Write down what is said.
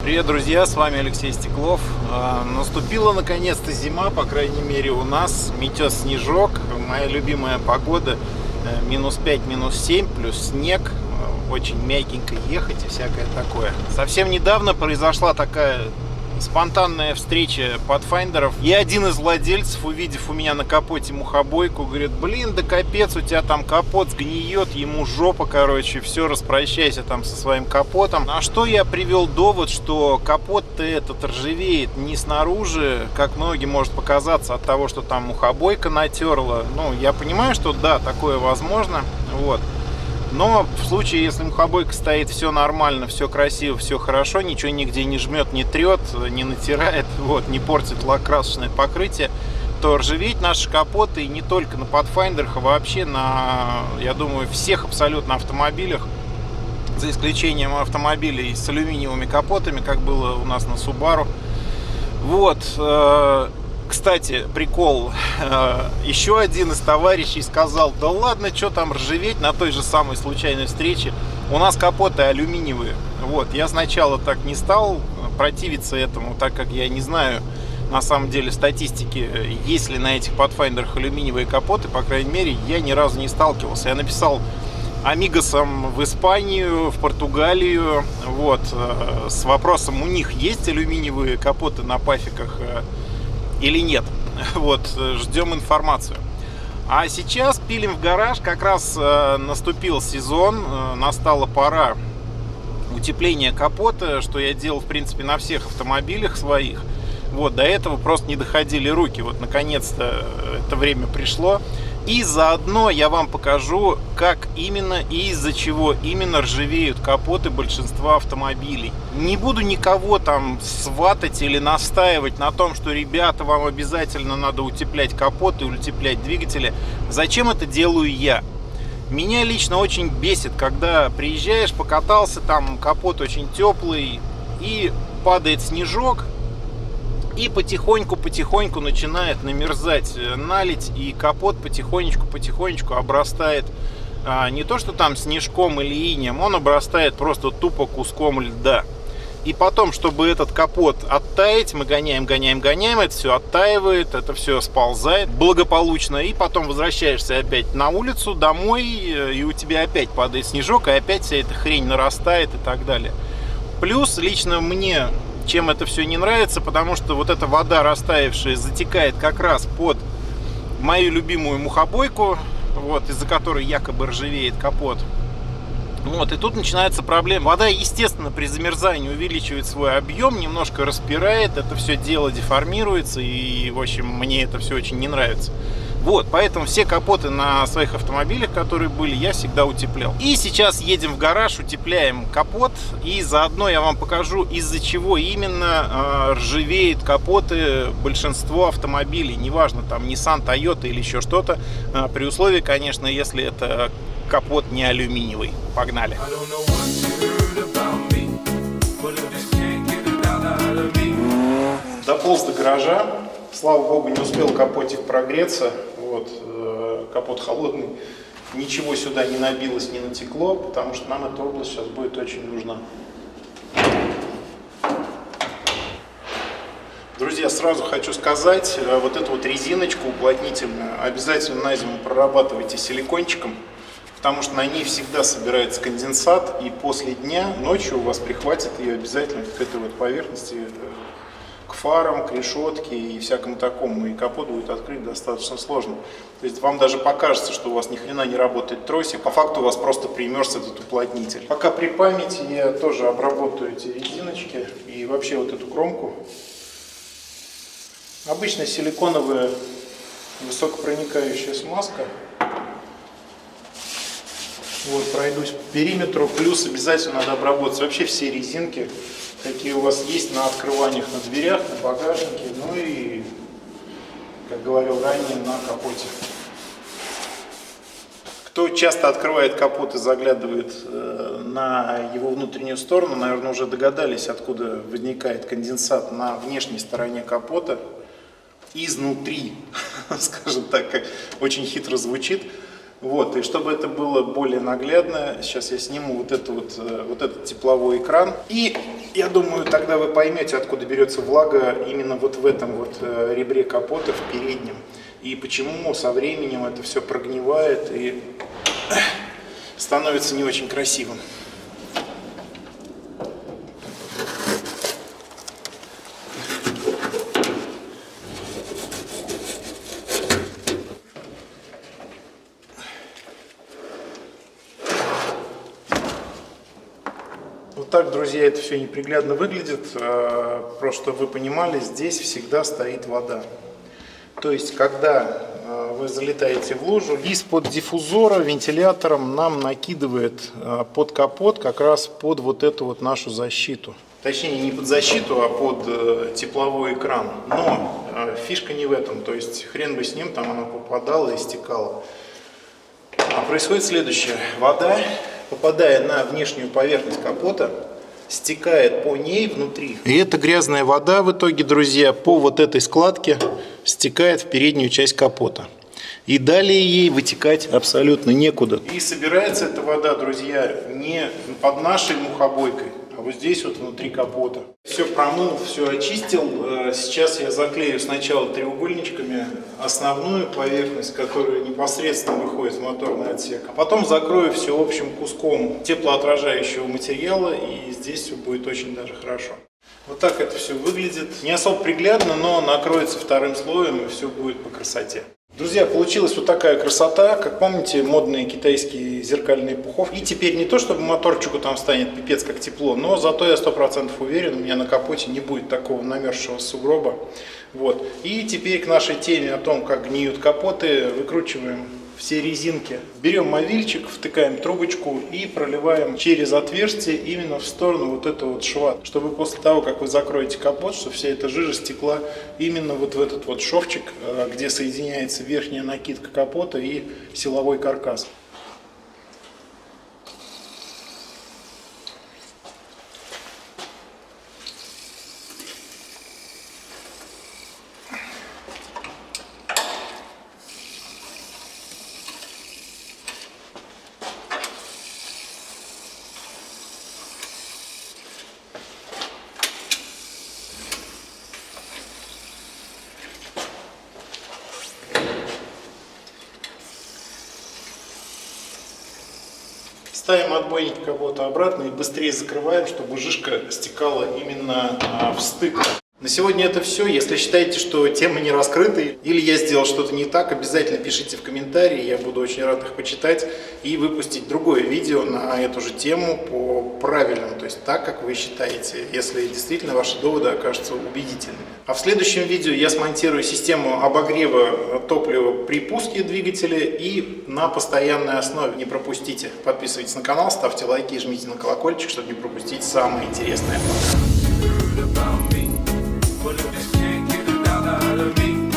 Привет, друзья, с вами Алексей Стеклов. Наступила наконец-то зима, по крайней мере у нас. Метет снежок, моя любимая погода. Минус 5, минус 7, плюс снег. Очень мягенько ехать и всякое такое. Совсем недавно произошла такая спонтанная встреча патфайндеров. И один из владельцев, увидев у меня на капоте мухобойку, говорит: блин, да капец, у тебя там капот сгниет, ему жопа, короче, все, распрощайся там со своим капотом. На что я привел довод, что капот-то этот ржавеет не снаружи, как многим может показаться от того, что там мухобойка натерла. Ну, я понимаю, что да, такое возможно, вот. Но в случае, если мухобойка стоит, все нормально, все красиво, все хорошо, ничего нигде не жмет, не трет, не натирает, вот, не портит лак-красочное покрытие, то ржаветь наши капоты и не только на Pathfinder'ах, а вообще на, я думаю, всех абсолютно автомобилях, за исключением автомобилей с алюминиевыми капотами, как было у нас на Subaru. Вот. Кстати, прикол, еще один из товарищей сказал: да ладно, что там ржаветь, на той же самой случайной встрече, у нас капоты алюминиевые. Вот, я сначала так не стал противиться этому, так как я не знаю на самом деле статистики, есть ли на этих Pathfinder'ах алюминиевые капоты. По крайней мере, я ни разу не сталкивался. Я написал амигосам в Испанию, в Португалию, вот, с вопросом, у них есть алюминиевые капоты на пафиках или нет. Вот, ждем информацию. А сейчас пилим в гараж. Как раз наступил сезон, настала пора утепления капота, что я делал, в принципе, на всех автомобилях своих. Вот, до этого просто не доходили руки. Вот, наконец-то это время пришло. И заодно я вам покажу, как именно и из-за чего именно ржавеют капоты большинства автомобилей. Не буду никого там сватать или настаивать на том, что, ребята, вам обязательно надо утеплять капоты, утеплять двигатели. Зачем это делаю я? Меня лично очень бесит, когда приезжаешь, покатался, там капот очень теплый, и падает снежок, и потихоньку начинает намерзать наледь, и капот потихонечку обрастает не то что там снежком или инеем, он обрастает просто тупо куском льда. И потом, чтобы этот капот оттаять, мы гоняем, это все оттаивает, это все сползает благополучно, и потом возвращаешься опять на улицу, домой, и у тебя опять падает снежок, и опять вся эта хрень нарастает и так далее. Плюс лично мне чем это все не нравится, потому что вот эта вода растаявшая затекает как раз под мою любимую мухобойку, вот, из-за которой якобы ржавеет капот. Вот, и тут начинается проблема. Вода, естественно, при замерзании увеличивает свой объем, немножко распирает, это все дело деформируется, и, в общем, мне это все очень не нравится. Вот, поэтому все капоты на своих автомобилях, которые были, я всегда утеплял. И сейчас едем в гараж, утепляем капот, и заодно я вам покажу, из-за чего именно ржавеют капоты большинство автомобилей. Неважно, там Nissan, Toyota или еще что-то, при условии, конечно, если это капот не алюминиевый. Погнали! Дополз до гаража. Слава богу, не успел капотик прогреться. Вот, капот холодный. Ничего сюда не набилось, не натекло, потому что нам эта область сейчас будет очень нужна. Друзья, сразу хочу сказать, вот эту вот резиночку уплотнительную обязательно на зиму прорабатывайте силикончиком, потому что на ней всегда собирается конденсат, и после дня, ночью у вас прихватит ее обязательно к этой вот поверхности, к фарам, к решетке и всякому такому, и капот будет открыть достаточно сложно. То есть вам даже покажется, что у вас ни хрена не работает тросик, по факту у вас просто примерз этот уплотнитель. Пока при памяти я тоже обработаю эти резиночки и вообще вот эту кромку. Обычная силиконовая высокопроникающая смазка. Вот, пройдусь по периметру, плюс обязательно надо обработать вообще все резинки, какие у вас есть на открываниях на дверях, на багажнике, ну и, как говорил ранее, на капоте. Кто часто открывает капот и заглядывает на его внутреннюю сторону, наверное, уже догадались, откуда возникает конденсат на внешней стороне капота. Изнутри, скажем так, как очень хитро звучит. Вот, и чтобы это было более наглядно, сейчас я сниму вот этот тепловой экран. И я думаю, тогда вы поймете, откуда берется влага именно вот в этом вот ребре капота в переднем. И почему со временем это все прогнивает и становится не очень красивым. Вот так, друзья, это все неприглядно выглядит. Просто чтобы вы понимали, здесь всегда стоит вода. То есть, когда вы залетаете в лужу, из-под диффузора вентилятором нам накидывает под капот как раз под вот эту вот нашу защиту. Точнее, не под защиту, а под тепловой экран. Но фишка не в этом. То есть, хрен бы с ним, там оно попадало и стекало. А происходит следующее. Вода, попадая на внешнюю поверхность капота, стекает по ней внутри. И эта грязная вода в итоге, друзья, по вот этой складке стекает в переднюю часть капота. И далее ей вытекать абсолютно некуда. И собирается эта вода, друзья, не под нашей мухобойкой, а вот здесь вот внутри капота. Все промыл, все очистил. Сейчас я заклею сначала треугольничками основную поверхность, которая непосредственно выходит в моторный отсек. А потом закрою все общим куском теплоотражающего материала, и здесь все будет очень даже хорошо. Вот так это все выглядит. Не особо приглядно, но накроется вторым слоем, и все будет по красоте. Друзья, получилась вот такая красота, как помните, модные китайские зеркальные пуховки. И теперь не то, чтобы моторчику там станет пипец как тепло, но зато я 100% уверен, у меня на капоте не будет такого намерзшего сугроба. Вот. И теперь к нашей теме о том, как гниют капоты, выкручиваем все резинки. Берем мовильчик, втыкаем трубочку и проливаем через отверстие именно в сторону вот этого вот шва, чтобы после того, как вы закроете капот, чтобы вся эта жижа стекла именно вот в этот вот шовчик, где соединяется верхняя накидка капота и силовой каркас. Ставим отбойник капота обратно и быстрее закрываем, чтобы жижка стекала именно в стык. На сегодня это все. Если считаете, что тема не раскрыта или я сделал что-то не так, обязательно пишите в комментарии. Я буду очень рад их почитать и выпустить другое видео на эту же тему по правильному, то есть так, как вы считаете, если действительно ваши доводы окажутся убедительными. А в следующем видео я смонтирую систему обогрева топлива при пуске двигателя и на постоянной основе. Не пропустите. Подписывайтесь на канал, ставьте лайки и жмите на колокольчик, чтобы не пропустить самое интересное. But if this can't get it out of me.